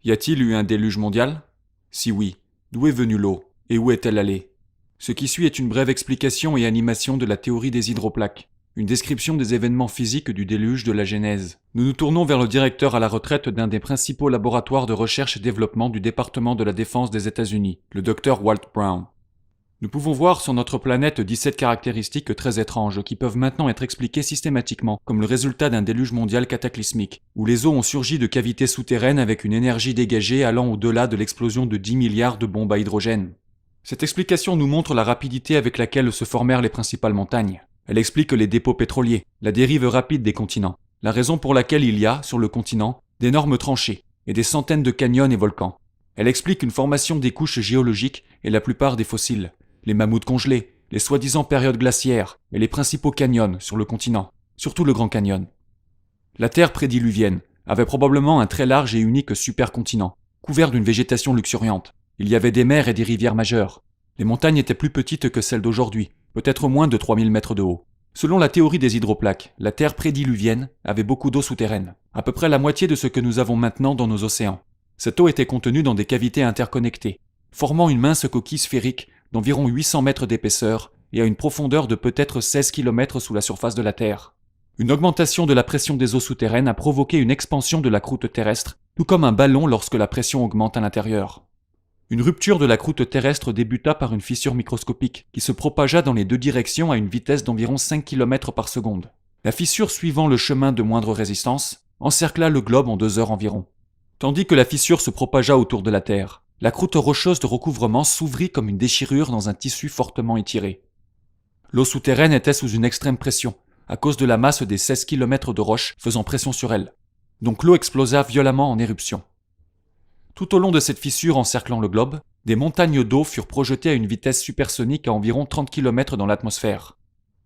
Y a-t-il eu un déluge mondial? Si oui, d'où est venue l'eau et où est-elle allée? Ce qui suit est une brève explication et animation de la théorie des hydroplaques, une description des événements physiques du déluge de la Genèse. Nous nous tournons vers le directeur à la retraite d'un des principaux laboratoires de recherche et développement du département de la défense des États-Unis, le Dr Walt Brown. Nous pouvons voir sur notre planète 17 caractéristiques très étranges qui peuvent maintenant être expliquées systématiquement comme le résultat d'un déluge mondial cataclysmique, où les eaux ont surgi de cavités souterraines avec une énergie dégagée allant au-delà de l'explosion de 10 milliards de bombes à hydrogène. Cette explication nous montre la rapidité avec laquelle se formèrent les principales montagnes. Elle explique les dépôts pétroliers, la dérive rapide des continents, la raison pour laquelle il y a, sur le continent, d'énormes tranchées et des centaines de canyons et volcans. Elle explique une formation des couches géologiques et la plupart des fossiles, les mammouths congelés, les soi-disant périodes glaciaires et les principaux canyons sur le continent, surtout le Grand Canyon. La Terre prédiluvienne avait probablement un très large et unique supercontinent, couvert d'une végétation luxuriante. Il y avait des mers et des rivières majeures. Les montagnes étaient plus petites que celles d'aujourd'hui, peut-être moins de 3000 mètres de haut. Selon la théorie des hydroplaques, la Terre prédiluvienne avait beaucoup d'eau souterraine, à peu près la moitié de ce que nous avons maintenant dans nos océans. Cette eau était contenue dans des cavités interconnectées, formant une mince coquille sphérique d'environ 800 mètres d'épaisseur et à une profondeur de peut-être 16 km sous la surface de la Terre. Une augmentation de la pression des eaux souterraines a provoqué une expansion de la croûte terrestre, tout comme un ballon lorsque la pression augmente à l'intérieur. Une rupture de la croûte terrestre débuta par une fissure microscopique qui se propagea dans les deux directions à une vitesse d'environ 5 km par seconde. La fissure, suivant le chemin de moindre résistance, encercla le globe en 2 heures environ. Tandis que la fissure se propagea autour de la Terre, la croûte rocheuse de recouvrement s'ouvrit comme une déchirure dans un tissu fortement étiré. L'eau souterraine était sous une extrême pression, à cause de la masse des 16 km de roches faisant pression sur elle. Donc l'eau explosa violemment en éruption. Tout au long de cette fissure encerclant le globe, des montagnes d'eau furent projetées à une vitesse supersonique à environ 30 km dans l'atmosphère.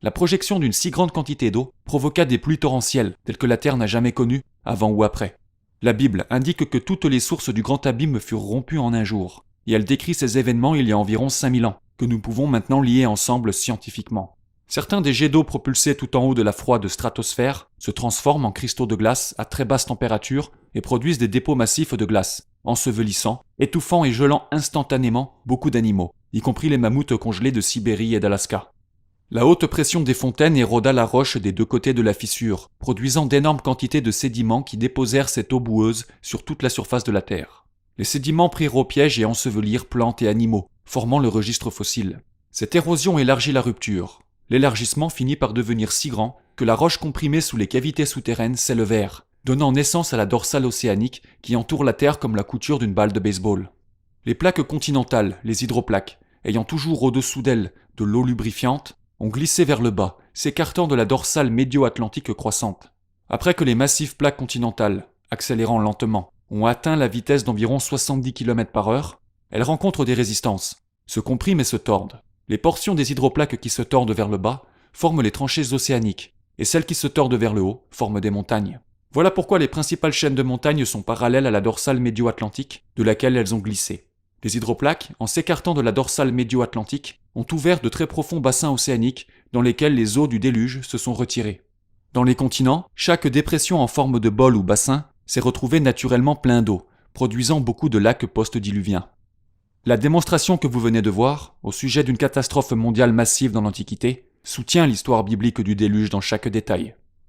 La projection d'une si grande quantité d'eau provoqua des pluies torrentielles telles que la Terre n'a jamais connues, avant ou après. La Bible indique que toutes les sources du grand abîme furent rompues en un jour, et elle décrit ces événements il y a environ 5000 ans, que nous pouvons maintenant lier ensemble scientifiquement. Certains des jets d'eau propulsés tout en haut de la froide stratosphère se transforment en cristaux de glace à très basse température et produisent des dépôts massifs de glace, ensevelissant, étouffant et gelant instantanément beaucoup d'animaux, y compris les mammouths congelés de Sibérie et d'Alaska. La haute pression des fontaines éroda la roche des deux côtés de la fissure, produisant d'énormes quantités de sédiments qui déposèrent cette eau boueuse sur toute la surface de la Terre. Les sédiments prirent au piège et ensevelirent plantes et animaux, formant le registre fossile. Cette érosion élargit la rupture. L'élargissement finit par devenir si grand que la roche comprimée sous les cavités souterraines s'élevèrent, donnant naissance à la dorsale océanique qui entoure la Terre comme la couture d'une balle de baseball. Les plaques continentales, les hydroplaques, ayant toujours au-dessous d'elles de l'eau lubrifiante, ont glissé vers le bas, s'écartant de la dorsale médio-atlantique croissante. Après que les massives plaques continentales, accélérant lentement, ont atteint la vitesse d'environ 70 km/h, elles rencontrent des résistances, se compriment et se tordent. Les portions des hydroplaques qui se tordent vers le bas forment les tranchées océaniques, et celles qui se tordent vers le haut forment des montagnes. Voilà pourquoi les principales chaînes de montagnes sont parallèles à la dorsale médio-atlantique, de laquelle elles ont glissé. Les hydroplaques, en s'écartant de la dorsale médio-atlantique, ont ouvert de très profonds bassins océaniques dans lesquels les eaux du déluge se sont retirées. Dans les continents, chaque dépression en forme de bol ou bassin s'est retrouvée naturellement plein d'eau, produisant beaucoup de lacs post-diluviens. La démonstration que vous venez de voir, au sujet d'une catastrophe mondiale massive dans l'Antiquité, soutient l'histoire biblique du déluge dans chaque détail.